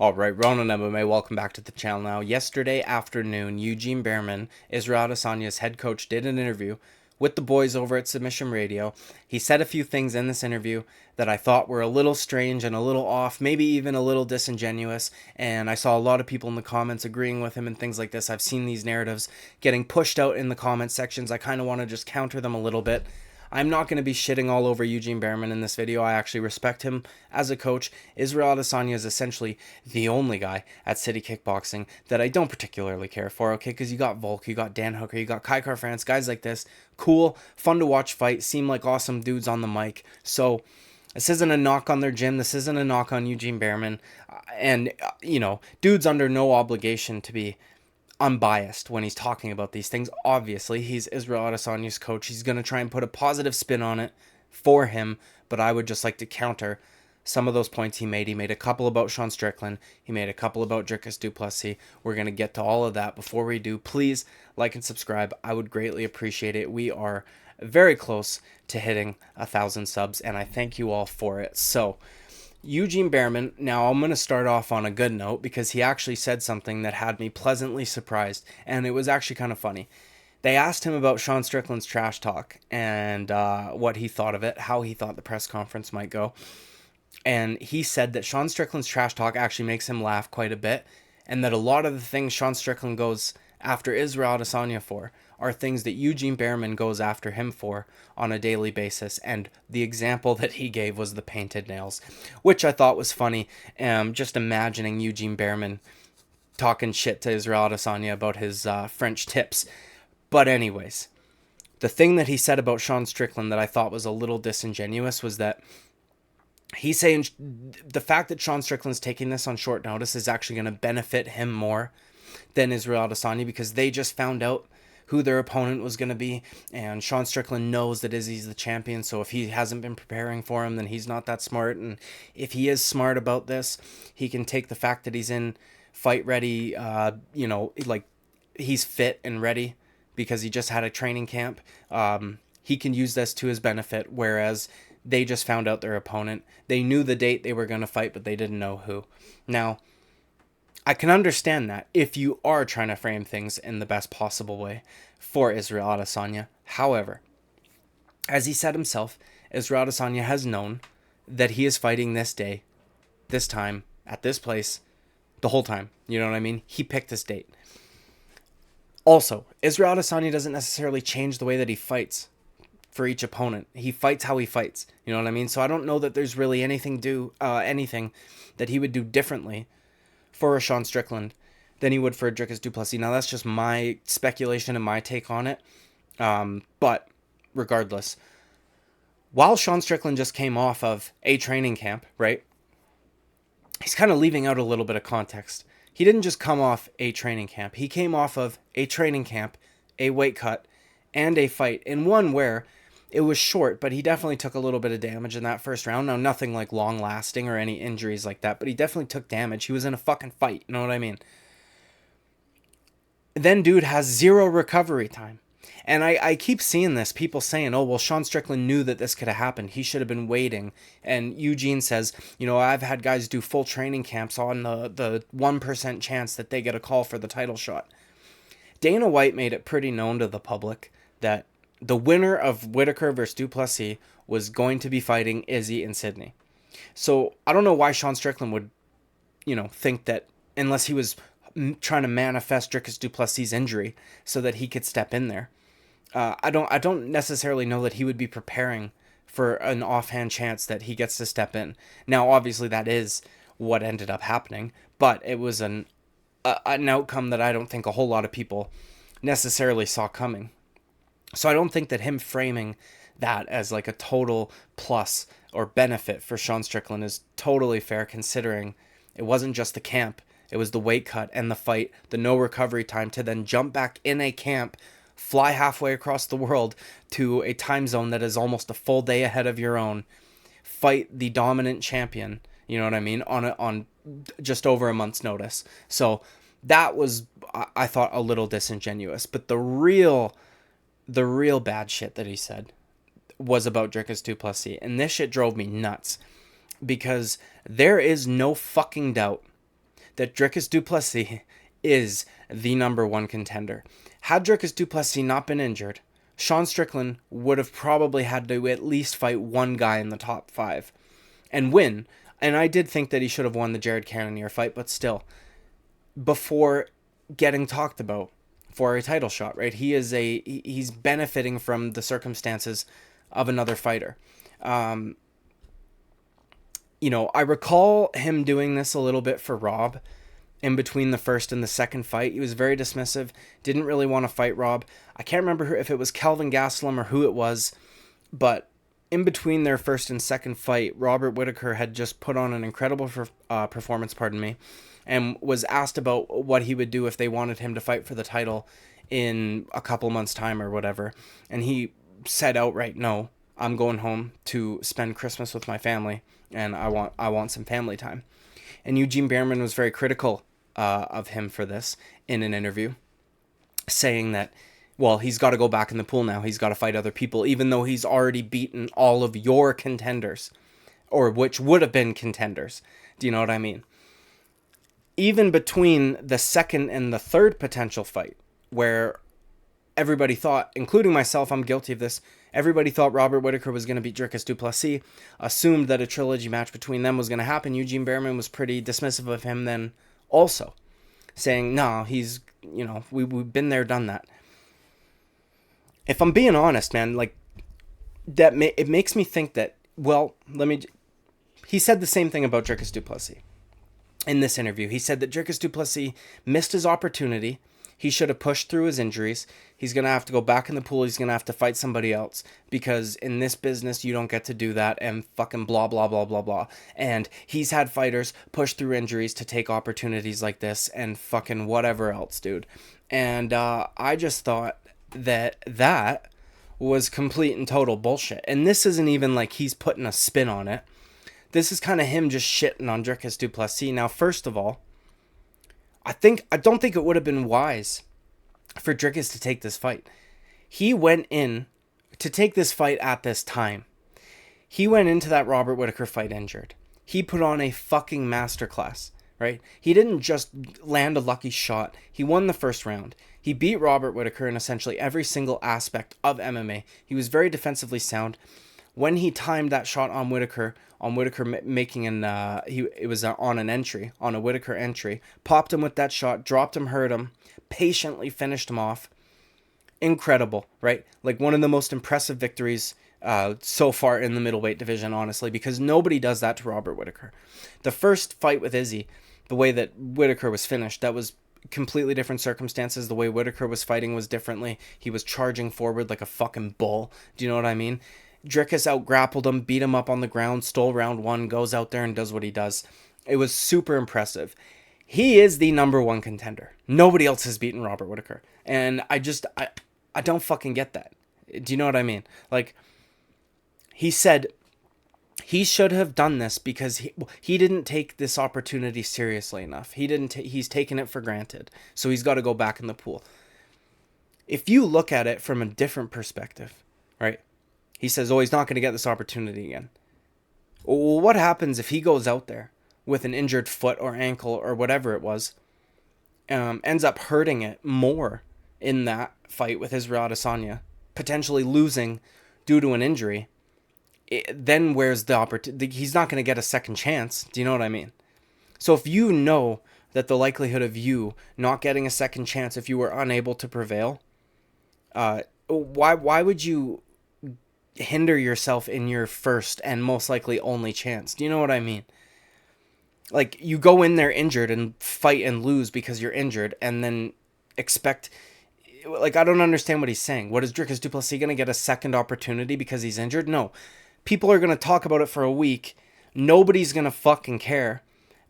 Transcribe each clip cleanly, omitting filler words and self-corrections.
Alright, Ronan MMA, welcome back to the channel now. Yesterday afternoon, Eugene Bareman, Israel Adesanya's head coach, did an interview with the boys over at Submission Radio. He said a few things in this interview that I thought were a little strange and a little off, maybe even a little disingenuous, and I saw a lot of people in the comments agreeing with him and things like this. I've seen these narratives getting pushed out in the comment sections. I kind of want to just counter them a little bit. I'm not going to be shitting all over Eugene Bareman in this video. I actually respect him as a coach. Israel Adesanya is essentially the only guy at City Kickboxing that I don't particularly care for, okay? Because you got Volk, you got Dan Hooker, you got Kai France, guys like this. Cool, fun to watch fight, seem like awesome dudes on the mic. So this isn't a knock on their gym. This isn't a knock on Eugene Bareman. And, dude's under no obligation to be unbiased when he's talking about these things. Obviously, he's Israel Adesanya's coach. He's going to try and put a positive spin on it for him, but I would just like to counter some of those points he made. He made a couple about Sean Strickland. He made a couple about Dricus Du Plessis. We're going to get to all of that. Before we do, please like and subscribe. I would greatly appreciate it. We are very close to hitting 1,000 subs, and I thank you all for it. So, Eugene Bareman, now I'm going to start off on a good note because he actually said something that had me pleasantly surprised, and it was actually kind of funny. They asked him about Sean Strickland's trash talk and what he thought of it, how he thought the press conference might go. And he said that Sean Strickland's trash talk actually makes him laugh quite a bit, and that a lot of the things Sean Strickland goes after Israel Adesanya for are things that Eugene Bareman goes after him for on a daily basis. And the example that he gave was the painted nails, which I thought was funny. Just imagining Eugene Bareman talking shit to Israel Adesanya about his French tips. But anyways, the thing that he said about Sean Strickland that I thought was a little disingenuous was that he's saying the fact that Sean Strickland's taking this on short notice is actually going to benefit him more than Israel Adesanya, because they just found out who their opponent was going to be, and Sean Strickland knows that Izzy's the champion, so if he hasn't been preparing for him, then he's not that smart. And if he is smart about this, he can take the fact that he's in fight ready, like he's fit and ready because he just had a training camp. He can use this to his benefit, whereas they just found out their opponent. They knew the date they were going to fight, but they didn't know who. Now, I can understand that if you are trying to frame things in the best possible way for Israel Adesanya. However, as he said himself, Israel Adesanya has known that he is fighting this day, this time, at this place, the whole time. You know what I mean? He picked this date. Also, Israel Adesanya doesn't necessarily change the way that he fights for each opponent. He fights how he fights. You know what I mean? So I don't know that there's really anything that he would do differently for a Sean Strickland than he would for a Dricus Du Plessis. Now, that's just my speculation and my take on it. But regardless, while Sean Strickland just came off of a training camp, right? He's kind of leaving out a little bit of context. He didn't just come off a training camp. He came off of a training camp, a weight cut, and a fight in one where it was short, but he definitely took a little bit of damage in that first round. Now, nothing like long lasting or any injuries like that, but he definitely took damage. He was in a fucking fight. You know what I mean? Then dude has zero recovery time. And I keep seeing this, people saying, oh, well, Sean Strickland knew that this could have happened. He should have been waiting. And Eugene says, I've had guys do full training camps on the 1% chance that they get a call for the title shot. Dana White made it pretty known to the public that the winner of Whitaker versus Du Plessis was going to be fighting Izzy in Sydney. So I don't know why Sean Strickland would, think that, unless he was trying to manifest Dricus Du Plessis' injury so that he could step in there. I don't necessarily know that he would be preparing for an offhand chance that he gets to step in. Now, obviously, that is what ended up happening, but it was an outcome that I don't think a whole lot of people necessarily saw coming. So I don't think that him framing that as like a total plus or benefit for Sean Strickland is totally fair, considering it wasn't just the camp. It was the weight cut and the fight, the no recovery time to then jump back in a camp, fly halfway across the world to a time zone that is almost a full day ahead of your own, fight the dominant champion, you know what I mean, on just over a month's notice. So that was, I thought, a little disingenuous. But the real bad shit that he said was about Dricus Du Plessis. And this shit drove me nuts, because there is no fucking doubt that Dricus Du Plessis is the number one contender. Had Dricus Du Plessis not been injured, Sean Strickland would have probably had to at least fight one guy in the top 5 and win. And I did think that he should have won the Jared Cannonier fight, but still, before getting talked about for a title shot, right? He's benefiting from the circumstances of another fighter. I recall him doing this a little bit for Rob in between the first and the second fight. He was very dismissive, didn't really want to fight Rob. I can't remember if it was Kelvin Gastelum or who it was, but in between their first and second fight, Robert Whittaker had just put on an incredible performance, and was asked about what he would do if they wanted him to fight for the title in a couple months' time or whatever. And he said outright, no, I'm going home to spend Christmas with my family, and I want some family time. And Eugene Bareman was very critical of him for this in an interview, saying that, well, he's got to go back in the pool now. He's got to fight other people, even though he's already beaten all of your contenders, or which would have been contenders. Do you know what I mean? Even between the second and the third potential fight, where everybody thought, including myself, I'm guilty of this, everybody thought Robert Whittaker was going to beat Dricus Du Plessis, assumed that a trilogy match between them was going to happen. Eugene Bareman was pretty dismissive of him then also, saying, no, he's, we've been there, done that. If I'm being honest, man, like, it makes me think that, he said the same thing about Dricus Du Plessis in this interview. He said that Dricus Du Plessis missed his opportunity. He should have pushed through his injuries. He's going to have to go back in the pool. He's going to have to fight somebody else, because in this business, you don't get to do that, and fucking blah, blah, blah, blah, blah. And he's had fighters push through injuries to take opportunities like this and fucking whatever else, dude. And I just thought that was complete and total bullshit. And this isn't even like he's putting a spin on it. This is kind of him just shitting on Dricus Du Plessis. Now, first of all, I don't think it would have been wise for Dricus to take this fight. He went in to take this fight at this time. He went into that Robert Whittaker fight injured. He put on a fucking masterclass, right? He didn't just land a lucky shot. He won the first round. He beat Robert Whittaker in essentially every single aspect of MMA. He was very defensively sound. When he timed that shot on Whittaker making it was on a Whittaker entry, popped him with that shot, dropped him, hurt him, patiently finished him off. Incredible, right? Like one of the most impressive victories so far in the middleweight division, honestly, because nobody does that to Robert Whittaker. The first fight with Izzy, the way that Whittaker was finished, that was completely different circumstances. The way Whittaker was fighting was differently. He was charging forward like a fucking bull. Do you know what I mean? Dricus out-grappled him, beat him up on the ground, stole round one, goes out there and does what he does. It was super impressive. He is the number one contender. Nobody else has beaten Robert Whittaker. And I don't fucking get that. Do you know what I mean? Like, he said he should have done this because he didn't take this opportunity seriously enough. He's taken it for granted. So he's got to go back in the pool. If you look at it from a different perspective, right? He says, oh, he's not going to get this opportunity again. Well, what happens if he goes out there with an injured foot or ankle or whatever it was, ends up hurting it more in that fight with Israel Adesanya, potentially losing due to an injury? Then where's the opportunity? He's not going to get a second chance. Do you know what I mean? So if you know that the likelihood of you not getting a second chance if you were unable to prevail, why would you hinder yourself in your first and most likely only chance? Do you know what I mean? Like, you go in there injured and fight and lose because you're injured, and then expect, like, I don't understand what he's saying. What is Dricus Du Plessis going to get a second opportunity because he's injured? No. People are going to talk about it for a week. Nobody's going to fucking care.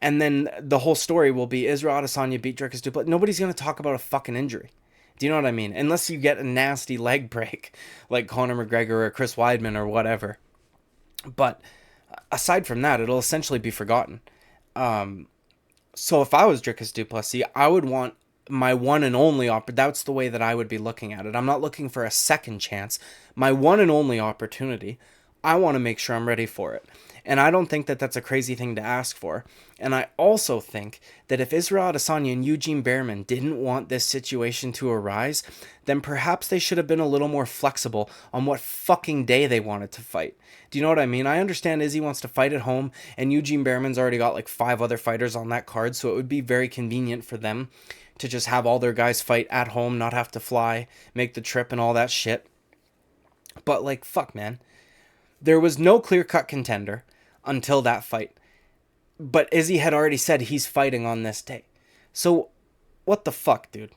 And then the whole story will be Israel Adesanya beat Dricus Du Plessis. Nobody's going to talk about a fucking injury. Do you know what I mean? Unless you get a nasty leg break like Conor McGregor or Chris Weidman or whatever. But aside from that, it'll essentially be forgotten. So if I was Dricus Du Plessis, I would want my one and only that's the way that I would be looking at it. I'm not looking for a second chance. My one and only opportunity. I want to make sure I'm ready for it. And I don't think that that's a crazy thing to ask for. And I also think that if Israel Adesanya and Eugene Bareman didn't want this situation to arise, then perhaps they should have been a little more flexible on what fucking day they wanted to fight. Do you know what I mean? I understand Izzy wants to fight at home, and Eugene Bareman's already got like 5 other fighters on that card, so it would be very convenient for them to just have all their guys fight at home, not have to fly, make the trip and all that shit. But like, fuck, man. There was no clear-cut contender until that fight. But Izzy had already said he's fighting on this day. So, what the fuck, dude?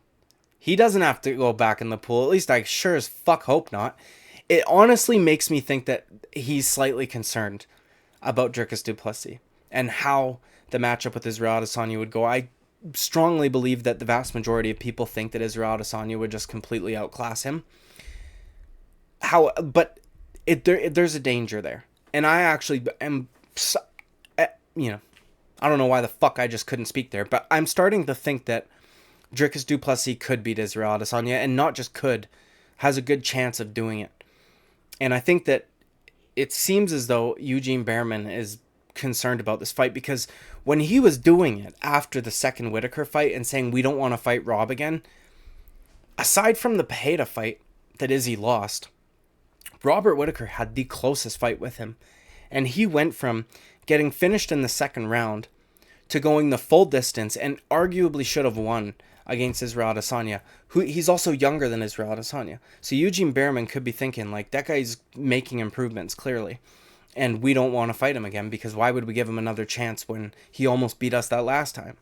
He doesn't have to go back in the pool. At least I sure as fuck hope not. It honestly makes me think that he's slightly concerned about Dricus Du Plessis and how the matchup with Israel Adesanya would go. I strongly believe that the vast majority of people think that Israel Adesanya would just completely outclass him. But there's a danger there. And I actually am, I don't know why the fuck I just couldn't speak there, but I'm starting to think that Dricus Du Plessis could beat Israel Adesanya, and not just could, has a good chance of doing it. And I think that it seems as though Eugene Bareman is concerned about this fight, because when he was doing it after the second Whitaker fight and saying we don't want to fight Rob again, aside from the Pereira fight that Izzy lost, Robert Whitaker had the closest fight with him. And he went from getting finished in the second round to going the full distance and arguably should have won against Israel Adesanya, who he's also younger than Israel Adesanya. So Eugene Bareman could be thinking, like, that guy's making improvements, clearly. And we don't want to fight him again, because why would we give him another chance when he almost beat us that last time?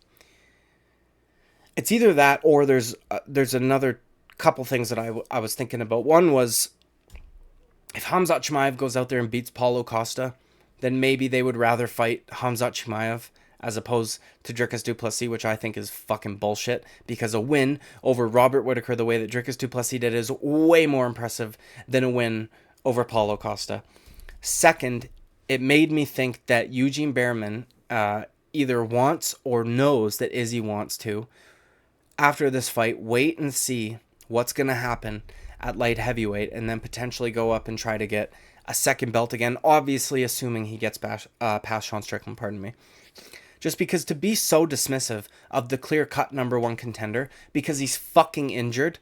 It's either that, or there's another couple things that I was thinking about. One was, if Khamzat Chimaev goes out there and beats Paulo Costa, then maybe they would rather fight Khamzat Chimaev as opposed to Dricus Du Plessis, which I think is fucking bullshit, because a win over Robert Whitaker the way that Dricus Du Plessis did is way more impressive than a win over Paulo Costa. Second, it made me think that Eugene Bareman either wants or knows that Izzy wants to, after this fight, wait and see what's going to happen at light heavyweight, and then potentially go up and try to get a second belt again, obviously assuming he gets past Sean Strickland, pardon me. Just because to be so dismissive of the clear-cut number one contender because he's fucking injured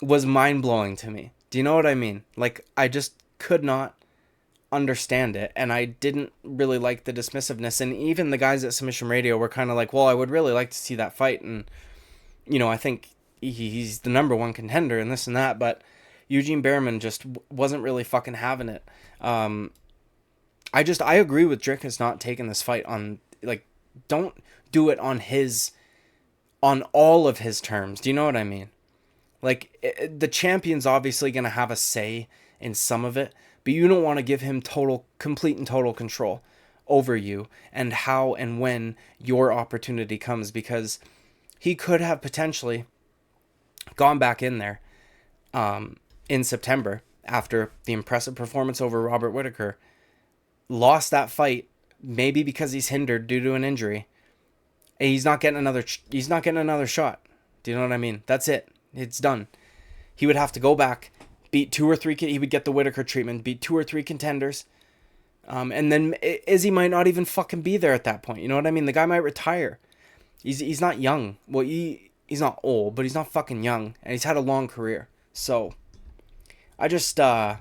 was mind-blowing to me. Do you know what I mean? Like, I just could not understand it, and I didn't really like the dismissiveness, and even the guys at Submission Radio were kind of like, well, I would really like to see that fight, and, I think he's the number one contender and this and that, but Eugene Bareman just wasn't really fucking having it. I agree with Dricus not taking this fight on, like, don't do it on all of his terms. Do you know what I mean? Like, the champion's obviously going to have a say in some of it, but you don't want to give him complete and total control over you and how and when your opportunity comes, because he could have potentially gone back in there in September after the impressive performance over Robert Whitaker, lost that fight, maybe because he's hindered due to an injury. And he's not getting another shot. Do you know what I mean? That's it. It's done. He would have to go back, beat 2 or 3. He would get the Whitaker treatment, beat 2 or 3 contenders, and then Izzy might not even fucking be there at that point. You know what I mean? The guy might retire. He's not young. Well, he's not old, but he's not fucking young, and he's had a long career. So, I just I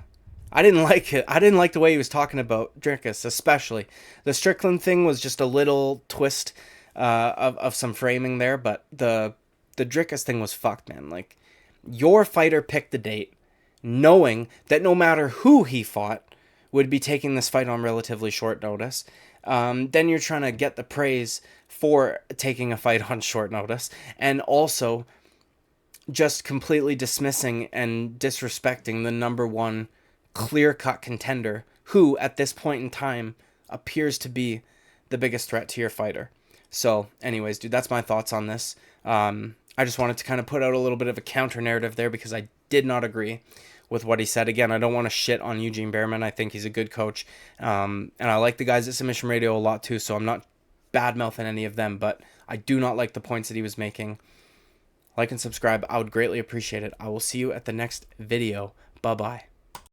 didn't like it. I didn't like the way he was talking about Dricus, especially. The Strickland thing was just a little twist of some framing there, but the Dricus thing was fucked, man. Like, your fighter picked the date, knowing that no matter who he fought would be taking this fight on relatively short notice. Then you're trying to get the praise for taking a fight on short notice, and also just completely dismissing and disrespecting the number one clear-cut contender, who at this point in time appears to be the biggest threat to your fighter. So anyways, dude, that's my thoughts on this. I just wanted to kind of put out a little bit of a counter narrative there, because I did not agree with what he said. Again, I don't want to shit on Eugene Bareman. I think he's a good coach, and I like the guys at Submission Radio a lot too, so I'm not bad-mouthing any of them, but I do not like the points that he was making. Like and subscribe. I would greatly appreciate it. I will see you at the next video. Bye-bye.